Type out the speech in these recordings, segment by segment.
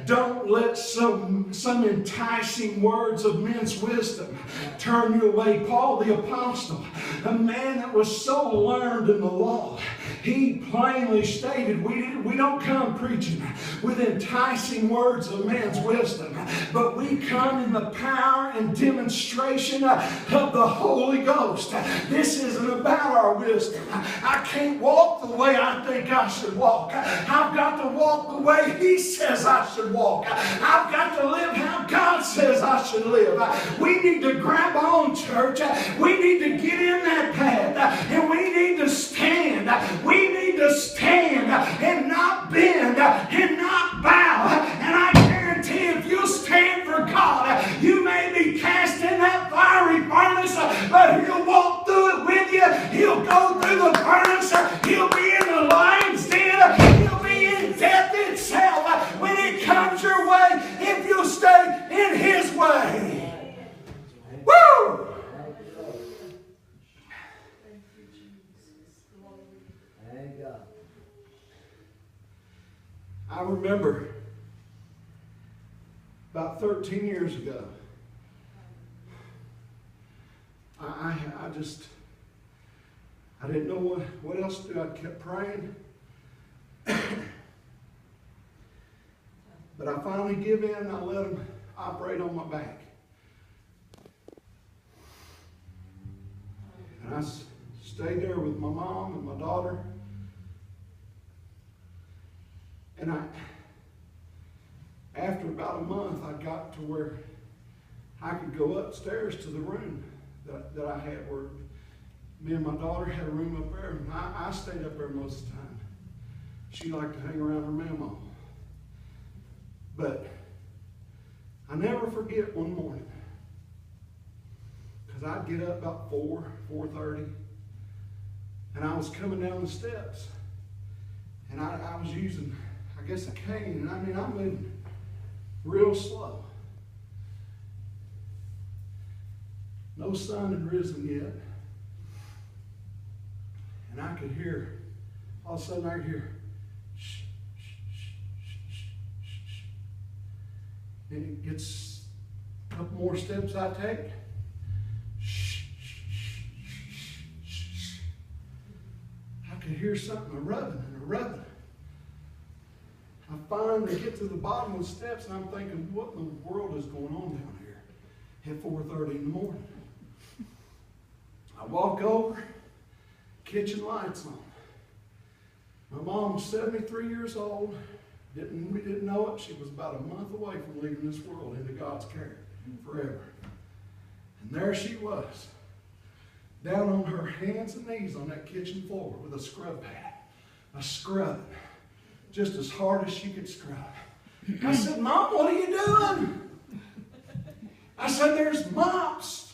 Don't let some enticing words of men's wisdom turn you away. Paul the Apostle, a man that was so learned in the law, he plainly stated, we don't come preaching with enticing words of man's wisdom, but we come in the power and demonstration of the Holy Ghost. This isn't about our wisdom. I can't walk the way I think I should walk. I've got to walk the way He says I should walk. I've got to live how God says I should live. We need to grab on, church. We need to get in that path, and we need to stand. We need to stand and not bend and not bow. And I guarantee if you stand for God, you may be cast in that fiery furnace, but He'll walk through it with you. He'll go through the furnace. He'll be in the lion's den. He'll be in death itself when it comes your way, if you stay in His way. Woo! I remember about 13 years ago, I didn't know what else to do. I kept praying. But I finally give in and I let Him operate on my back. And I stayed there with my mom and my daughter. And after about a month, I got to where I could go upstairs to the room that I had, where me and my daughter had a room up there, and I stayed up there most of the time. She liked to hang around her mama. But I never forget one morning, because I'd get up about 4:30, and I was coming down the steps, and I was using, I guess, a cane, and I'm moving real slow. No sun had risen yet. And I could hear, all of a sudden I could hear, shh, shh, shh, shh, shh, shh, shh. And it gets a couple more steps I take. Shh, shh, shh, shh, shh, shh. I could hear something rubbing and rubbing. I finally get to the bottom of the steps, and I'm thinking, what in the world is going on down here at 4:30 in the morning? I walk over, kitchen lights on. My mom's 73 years old. We didn't know it. She was about a month away from leaving this world into God's care forever. And there she was, down on her hands and knees on that kitchen floor with a scrub pad, a scrubbing, just as hard as she could scrub. I said, Mom, what are you doing? I said, there's mops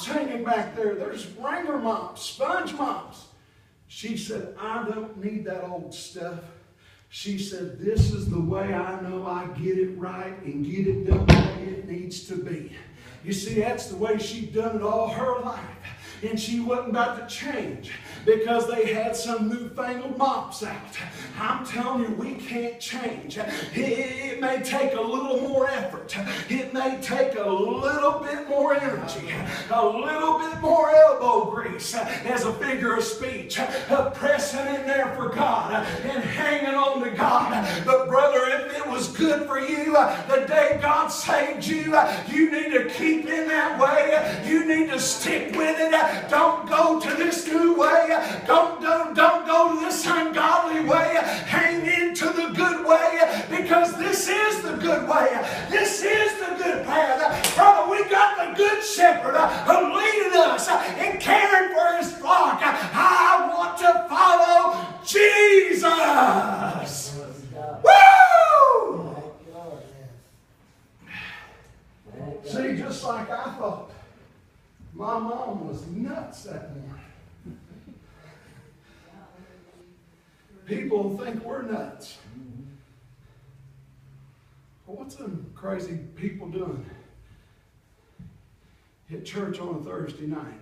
hanging back there. There's wrangler mops, sponge mops. She said, I don't need that old stuff. She said, this is the way I know I get it right and get it done the way it needs to be. You see, that's the way she'd done it all her life. And she wasn't about to change because they had some newfangled mops out. I'm telling you, we can't change. It may take a little more effort. It may take a little bit more energy, a little bit more elbow grease, as a figure of speech, of pressing in there for God and hanging on to God. But brother, if it was good for you the day God saved you, you need to keep in that way. You need to stick with it. Don't go to this new way. Don't go to this ungodly way. Hang into the good way, because this is the good way. This is the good path. Brother, we got the good shepherd who leading us and caring for his flock. I want to follow Jesus. Woo! See, just like I thought, my mom was nuts that morning. People think we're nuts. Well, what's them crazy people doing at church on a Thursday night?